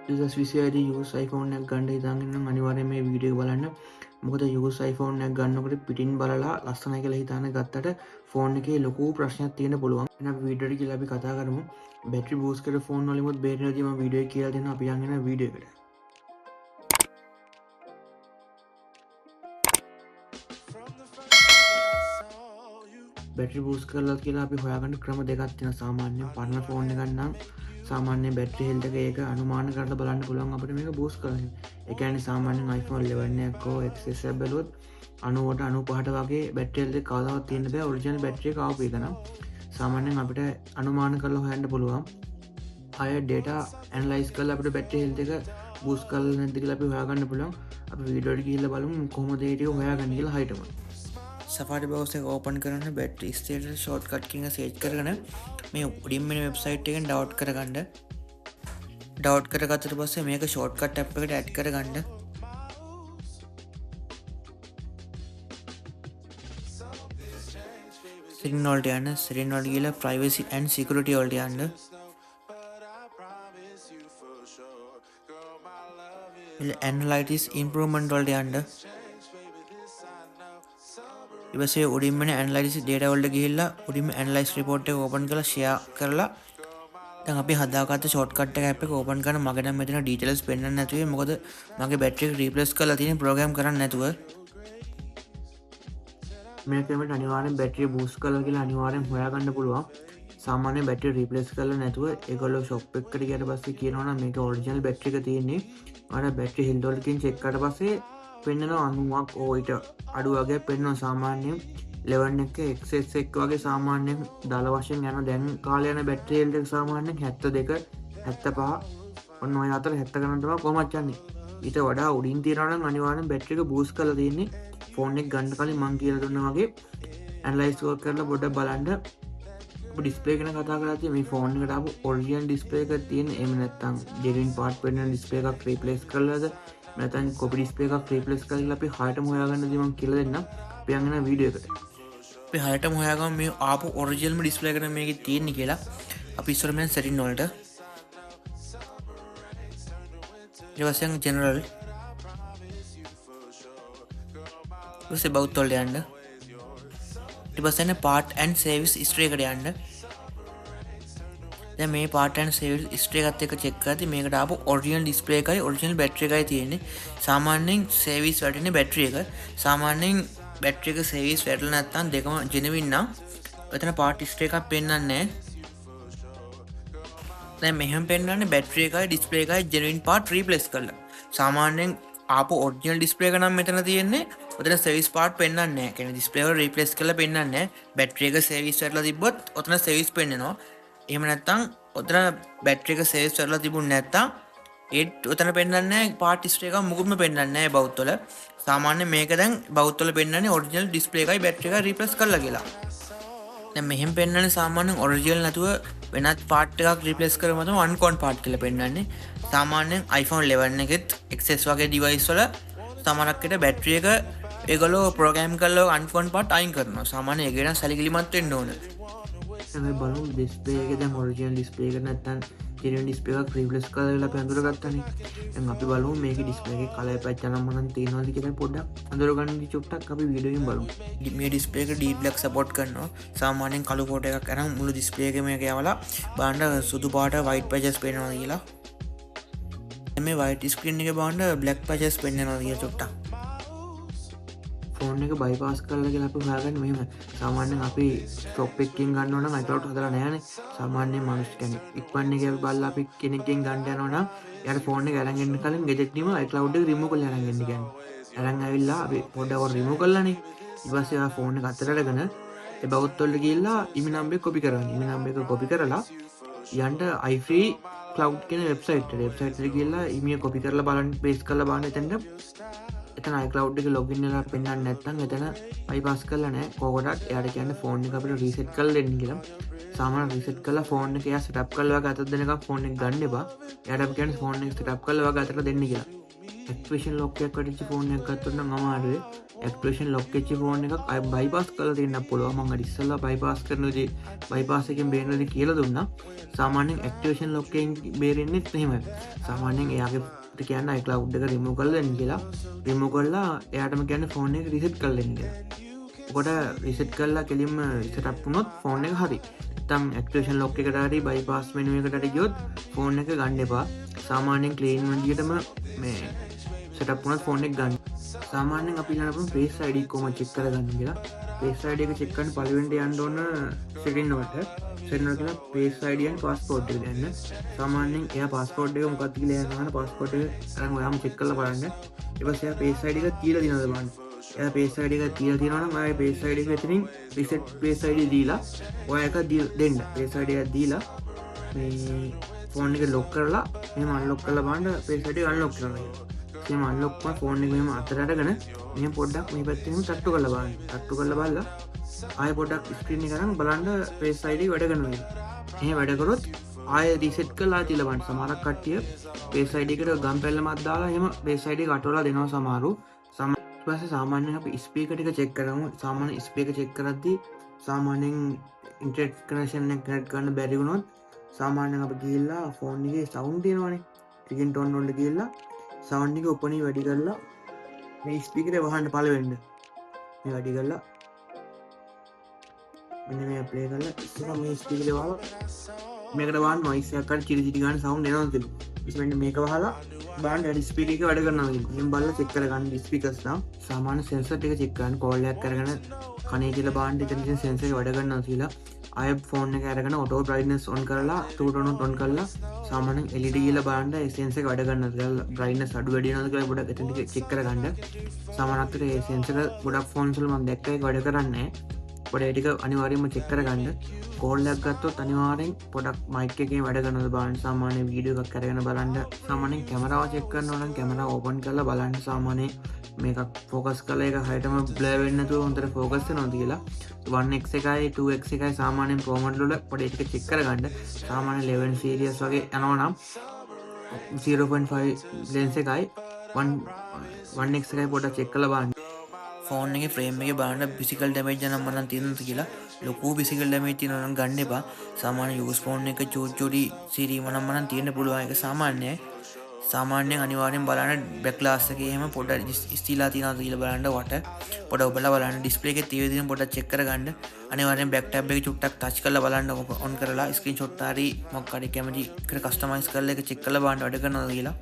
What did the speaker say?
2020 use iPhone එකක් ගන්න හිතාගෙන නම් අනිවාර්යයෙන් මේ වීඩියෝ එක බලන්න. මොකද යූස් iPhone එකක් ගන්නකොට පිටින් බලලා ලස්සනයි කියලා හිතාන ගත්තට ෆෝන් එකේ ලොකු ප්‍රශ්නයක් තියෙන්න පුළුවන්. එහෙනම් වීඩියෝ එක කියලා අපි කතා කරමු. බැටරි බූස්ට් කර ෆෝන් වලිමුත් බේරෙන්නදී මම වීඩියෝ එක කියලා දෙනවා. අපි යන් යන වීඩියෝ එකට. බැටරි බූස්ට් කරලා කියලා අපි හොයාගන්න ක්‍රම දෙකක් තියෙනවා. සාමාන්‍යයෙන් පරණ ෆෝන් එකක් නම් සාමාන්‍ය බැටරි හෙල්ත් එක ඒක අනුමාන කරලා බලන්න පුළුවන් අපිට මේක බූස්ට් කරන්න. ඒ කියන්නේ සාමාන්‍යයෙන් iPhone 11 එකක් හෝ XS එකක් බැලුවොත් 90ට 95ට වගේ බැටරි හෙල්ත් එක කවදාවත් තියෙන්න බෑ. ඔරිජිනල් බැටරි එක ආපු එක නම් සාමාන්‍යයෙන් අපිට අනුමාන කරලා හොයන්න පුළුවන්. අය data analyze කරලා අපිට බැටරි හෙල්ත් එක බූස්ට් කරලා නැද්ද කියලා අපි හොයාගන්න පුළුවන්. අපි වීඩියෝ එකට ගිහිල්ලා බලමු කොහොමද ඒ ටික හොයාගන්නේ කියලා හයිටම. Safari browser එක ඕපන් කරන්න බැටරි ස්ටේටස් ෂෝට්කට් කියන සර්ච් කරගෙන මේ උඩින් මෙන වෙබ්සයිට් එකෙන් ඩවුන්ලෝඩ් කරගන්න. ඩවුන්ලෝඩ් කරගත්තට පස්සේ මේක ෂෝට්කට් ඇප් එකට ඇඩ් කරගන්න. setting වලට යන්න. setting වලට ගිහලා privacy and security වලට යන්න. analytics improvement වලට යන්න. ඉවසේ උඩින්ම ඇනලයිසිස් ඩේටා වලට ගිහිල්ලා උඩින්ම ඇනලයිස් රිපෝට් එක ඕපන් කරලා ෂෙයා කරලා දැන් අපි හදාගත්ත ෂෝට්කට් එක ඇප් එක ඕපන් කරන මගේ නම් මෙතන ඩීටේල්ස් පෙන්වන්න නැතුවේ මොකද මගේ බැටරි එක රීප්ලේස් කරලා තියෙන ප්‍රෝග්‍රෑම් කරන්න නැතුව මේ ක්‍රමයට අනිවාර්යෙන් බැටරි බූස්ට් කරලා කියලා අනිවාර්යෙන් හොයාගන්න පුළුවන්. සාමාන්‍ය බැටරි රීප්ලේස් කරලා නැතුව ඒගොල්ලෝ ෂොප් එකට ගියට පස්සේ කියනවා නම් මේක ඔරිජිනල් බැටරි එක තියෙන්නේ. ඔයාලා බැටරි හෙල්ත් වලකින් චෙක් කරලා පස්සේ පෙන්නවා 90ක් ඕයිට අඩු වගේ පෙන්වනවා. සාමාන්‍යයෙන් 11 එක XS එක වගේ සාමාන්‍යයෙන් දල වශයෙන් යන දැන් කාලේ යන බැටරි හෙල්ත් එක සාමාන්‍යයෙන් 72 75 ඔන්න ඔය අතර 70 ගණන් තමයි කොහොමද යන්නේ. ඊට වඩා උඩින් තියනවා නම් අනිවාර්යෙන් බැටරි එක බූස්ට් කරලා තියෙන්නේ. ෆෝන් එක ගන්න කලින් මම කියලා දුන්නා වගේ ඇනලයිස් කරලා පොඩ්ඩක් බලන්න. අපි ඩිස්ප්ලේ ගැන කතා කරලා තියෙන්නේ මේ ෆෝන් එකට ආපු ඔරිජිනල් ඩිස්ප්ලේ එකක් තියෙන. එහෙම නැත්නම් ජෙනුයින් පාර්ට් පෙන්නන ඩිස්ප්ලේ එකක් රීප්ලේස් කරලාද නැත්නම් කොපි ඩිස්ප්ලේ එකක් රීප්ලේස් කරලා අපි හයටම හොයාගන්නදී මම කියලා දෙන්නම්. අපි යන් යන වීඩියෝ එකට. අපි හයටම හොයාගමු මේ ආපු ඔරිජිනල්ම ඩිස්ප්ලේ එකට මේකේ තියෙන්නේ කියලා. අපි ඉස්සර මෙන් සෙටින් වලට ඊවසෙන් ජෙනරල් ඊවසේ බවුත් වලට යන්න. ඊපස්සේ පාර්ට් ඇන්ඩ් සර්විස් හිස්ටරි එකට යන්න. දැන් මේ පාර්ට් ඇන්ඩ් සර්විස් හිස්ටරි එකත් එක්ක චෙක් කරද්දී මේකට ආපු ඔරිජිනල් ඩිස්ප්ලේ එකයි ඔරිජිනල් බැටරි එකයි තියෙන්නේ. සාමාන්‍යයෙන් සර්විස් වලටනේ බැටරි එක. සාමාන්‍යයෙන් බැටරි එක සර්විස් වැටලා නැත්නම් දෙකම ජෙනුවින් නම් එතන පාර්ට් හිස්ටරි එකක් පෙන්වන්නේ නැහැ. දැන් මෙහෙම පෙන්වන්නේ බැටරි එකයි ඩිස්ප්ලේ එකයි ජෙනුවින් පාර්ට් රීප්ලේස් කරලා. සාමාන්‍යයෙන් ආපු ඔරිජිනල් ඩිස්ප්ලේ එක නම් මෙතන තියෙන්නේ. ඔතන සර්විස් පාර්ට් පෙන්වන්නේ නැහැ. කියන්නේ ඩිස්ප්ලේ එක රීප්ලේස් කරලා පෙන්වන්නේ නැහැ. බැටරි එක සර්විස් වැටලා තිබ්බොත් ඔතන සර්විස් පෙන්වනවා. එහෙම නැත්නම් ඔතන බැටරි එක සර්විස් කරලා තිබුණ නැත්නම් ඒත් ඔතන පෙන්වන්නේ නැහැ පාර්ට් හිස්ටරි එක මුකුත්ම පෙන්වන්නේ නැහැ බවුත් වල. සාමාන්‍යයෙන් මේක දැන් බවුත් වල පෙන්වන්නේ ඔරිජිනල් ඩිස්ප්ලේ එකයි බැටරි එකයි රීප්ලේස් කරලා කියලා. දැන් මෙහෙම පෙන්වන්නේ සාමාන්‍යයෙන් ඔරිජිනල් නැතුව වෙනත් පාර්ට් එකක් රීප්ලේස් කරමු තමයි අන්කෝන් පාර්ට් කියලා පෙන්වන්නේ. සාමාන්‍යයෙන් iPhone 11 එකෙත් XS වගේ ඩිවයිස් වල සමහරක්කට බැටරි එක ඒගොල්ලෝ ප්‍රෝග්‍රෑම් කරලා අන්කෝන් පාර්ට් අයින් කරනවා. සාමාන්‍යයෙන් ඒක නම් සැලකිලිමත් වෙන්න ඕන. මේ බලමු ඩිස්ප්ලේ එකේ දැන් ඔරිජිනල් ඩිස්ප්ලේ එක නැත්නම් ජෙනුයින් ඩිස්ප්ලේ එකක් රීප්ලේස් කරලා අපි අඳුරගත්තානේ. දැන් අපි බලමු මේකේ ඩිස්ප්ලේ එකේ කලර් පැච් යනම් මොනවද තියෙනවද කියලා පොඩ්ඩක් අඳුරගන්න චුට්ටක් අපි වීඩියෝ එකෙන් බලමු. මේ ඩිස්ප්ලේ එක ඩීප් බ්ලැක් සපෝට් කරනවා. සාමාන්‍යයෙන් කළු කෝට් එකක් අරන් මුළු ඩිස්ප්ලේ එකේම යවලා බලන්න සුදු පාට වයිට් පැචස් පේනවද කියලා. මේ වයිට් ස්ක්‍රීන් එකේ බලන්න බ්ලැක් පැචස් පේනවද කියලා චුට්ටක්. ෆෝන් එක බයිපාස් කරලා කියලා අපි හොයාගන්න මෙහෙම. සාමාන්‍යයෙන් අපි ෂොප් එකකින් ගන්නවා නම් iCloud හදලා නැහැනේ. සාමාන්‍යයෙන් මිනිස්සු කියන්නේ ඉක්මන් එකේ බලලා අපි කෙනෙක්ගෙන් ගන්න යනවා නම් එයාට ෆෝන් එක අරන් එන්න කලින් ගෙජට් නිම iCloud එක රිමූව් කරලා අරන් එන්න කියන්නේ. අරන් ඇවිල්ලා අපි පොඩ්ඩක් රිමූව් කරලානේ. ඊට පස්සේ ආ ෆෝන් එක අතට අරගෙන ඒ බවුත් වලට ගිහිල්ලා ඉමි නම්බර් එක කොපි කරගන්න. ඉමි නම්බර් එක කොපි කරලා යන්න iFree Cloud කියන වෙබ්සයිට් එකට ගිහිල්ලා ඉමිය කොපි කරලා බලන්න පේස්ට් කරලා බලන්න එතන iCloud එක ලොගින් වෙලා පෙන්නන්නේ නැත්නම් එතන bypass කරලා නැහැ. කොහොමදත් එයාට කියන්නේ ෆෝන් එක අපිට රීසෙට් කරලා දෙන්න කියලා. සාමාන්‍යයෙන් රීසෙට් කරලා ෆෝන් එක එයා සෙටප් කරලා වගේ අතට දෙනකම් ෆෝන් එක ගන්න එපා. එයාට අපි කියන්නේ ෆෝන් එක සෙටප් කරලා වගේ අතට දෙන්න කියලා. ඇක්ටිවේෂන් ලොක් එකක් වටිච්ච ෆෝන් එකක් ගත්තොත් නම් අමාරුයි. ඇක්ටිවේෂන් ලොක් වෙච්ච ෆෝන් එකක් අය බයිපාස් කරලා දෙන්න පුළුවන්. මම අර ඉස්සෙල්ලා බයිපාස් කරනදී බයිපාස් එකෙන් බේරෙන්නදී කියලා දුන්නා. සාමාන්‍යයෙන් ඇක්ටිවේෂන් ලොක් එකෙන් බේරෙන්නේ එහෙමයි. සාමාන්‍යයෙන් එයාගේ කියන්න iCloud එක රිමූව් කරලා දෙන්න කියලා. රිමූව් කරලා එයාටම කියන්නේ ෆෝන් එක රීසෙට් කරලා දෙන්න කියලා. කොට රිසෙට් කරලා කෙලින්ම සෙටප් වුණොත් ෆෝන් එක හරි. නැත්නම් ඇක්ටිවේෂන් ලොක් එකට හරි බයිපාස් මෙනු එකට හරි ගියොත් ෆෝන් එක ගන්න එපා. සාමාන්‍යයෙන් ක්ලීන් විදියටම මේ සෙටප් වුණත් ෆෝන් එක ගන්න. සාමාන්‍යයෙන් අපි ඊළඟට අපේ Face ID කොහොමද චෙක් කරගන්න කියලා. Face ID එක චෙක් කරන්න පළවෙනිට යන්න ඕන setting එකට. setting එකට Face ID and passport එක දෙන්න. සාමාන්‍යයෙන් එයා passport එක මොකක්ද කියලා එයාම passport එක අරන් ඔයාම චෙක් කරලා බලන්න. ඊට පස්සේ එයා Face ID එක තියලා දිනවද බලන්න. එයා Face ID එක තියලා තියෙනවා නම් ආයේ Face ID එක එතනින් reset Face ID දීලා ඔයා එක දෙන්න. Face ID එක දීලා මේ ෆෝන් එක ලොක් කරලා එහෙම අන්ලොක් කරලා බලන්න Face ID එක අන්ලොක් කරනවා. එහෙම අන්ලොක් කරලා ෆෝන් එක මෙහෙම අතට අරගෙන මෙහෙම පොඩ්ඩක් මේ පැත්තෙන් තට්ටු කරලා බලන්න. තට්ටු කරලා බලලා ආයෙ පොඩ්ඩක් ස්ක්‍රීන් එක අරන් බලන්න Face ID වැඩ කරනවා. එහෙම වැඩ කරොත් ආයෙ රීසෙට් කරලා තියලා බලන්න. සමහරක් කට්ටිය Face ID එකට ගම් පැල්ලමක් දාලා එහෙම Face ID එක අටවලා දෙනවා සමහරු. ඊට පස්සේ සාමාන්‍යයෙන් අපි ස්පීකර් ටික චෙක් කරමු. සාමාන්‍යයෙන් ස්පීකර් චෙක් කරද්දී සාමාන්‍යයෙන් ඉන්ටර්නෙට් කනෙක්ෂන් එක කනෙක්ට් කරන්න බැරි වුණොත් සාමාන්‍යයෙන් අපි ගිහිල්ලා ෆෝන් එකේ සවුන්ඩ් තියෙනවනේ. ටිකින් ටෝන් වලට ගිහිල්ලා සවුන්ඩ් එක උපනී වැඩි කරලා මේ ස්පීකරේ වහන්න පළවෙන්න. මේ වැඩි කරලා මෙන්න මේ ප්ලේ කරලා ඉස්සරහ මේ ස්පීකරේ වහලා මේකට වහන්න නොයිස් එකක් අර චිරි චිරි ගන්න සවුන්ඩ් එනවා කියලා. ඉතින් මේක වහලා බාන්න ඇඩි ස්පීකර් එක වැඩ කරනවා කියන්නේ. එහෙනම් බලලා චෙක් කරගන්න ස්පීකර්ස් නම් සාමාන්‍ය සෙන්සර් ටික චෙක් කරන්න කෝල් එකක් කරගෙන කනේ කියලා බාන්න ඉතින් සෙන්සර් එක වැඩ කරනවා කියලා. ආයෙ ෆෝන් එක අරගෙන ඔටෝ බ්‍රයිට්නස් ඔන් කරලා ටූ ටෝන් ඔන් කරලා සාමාන්‍යයෙන් LED කියලා බලන්න ඒ සෙන්සර් එක වැඩ කරනවා කියලා බ්‍රයිට්නස් අඩු වැඩි වෙනවද කියලා පොඩ්ඩක් එතන ටික චෙක් කරගන්න. සාමාන්‍යයෙන් ඒ සෙන්සර් එක ගොඩක් ෆෝන්ස් වල මම දැක්ක ඒක වැඩ කරන්නේ නැහැ. පොඩේ ටික අනිවාර්යයෙන්ම චෙක් කරගන්න. කෝල් එකක් ගත්තොත් අනිවාර්යෙන් පොඩක් මයික් එකේ වැඩ කරනවද බලන්න. සාමාන්‍ය වීඩියෝ එකක් කරගෙන බලන්න. සාමාන්‍යයෙන් කැමරාව චෙක් කරනවා නම් කැමරාව ඕපන් කරලා බලන්න. සාමාන්‍යයෙන් මේක ෆෝකස් කරලා ඒක හරියටම බ්ලර් වෙන්නේ නැතුව හොඳට ෆෝකස් වෙනවද කියලා 1x එකයි 2x එකයි සාමාන්‍යයෙන් ප්‍රෝ මොඩල් වල පොඩි ටික චෙක් කරගන්න. සාමාන්‍ය 11 සීරීස් වගේ යනවා නම් 0.5 ලෙන්ස් එකයි 1x එකයි පොඩ්ඩක් චෙක් කරලා බලන්න. ෆෝන් එකේ ෆ්‍රේම් එකේ බලන්න ෆිසිකල් ඩැමේජ් නම් මනම් තියෙනවද කියලා. ලොකු ෆිසිකල් ඩැමේජ් තියෙනවා නම් ගන්න එපා. සාමාන්‍ය යූස් ෆෝන් එක චූටි සීරීම නම් මනම් තියෙන්න පුළුවන්. ඒක සාමාන්‍යයි. සාමාන්‍යයෙන් අනිවාර්යෙන් බලන්න බෑක් ග්ලාස් එකේ එහෙම පොඩ්ඩක් ස්ටිලා තියෙනවද කියලා බලන්න වට පොඩ්ඩක් ඔබලා බලන්න ඩිස්ප්ලේ එකේ තියෙන විදිහට පොඩ්ඩක් චෙක් කරගන්න. අනිවාර්යෙන් බෑක් ටැබ් එක චුට්ටක් ටච් කරලා බලන්න ඔන් කරලා ස්ක්‍රීන්ෂොට් හරි මොකක් හරි කැමති කස්ටමයිස් කරලා ඒක චෙක් කරලා බලන්න වැඩ කරනවද කියලා.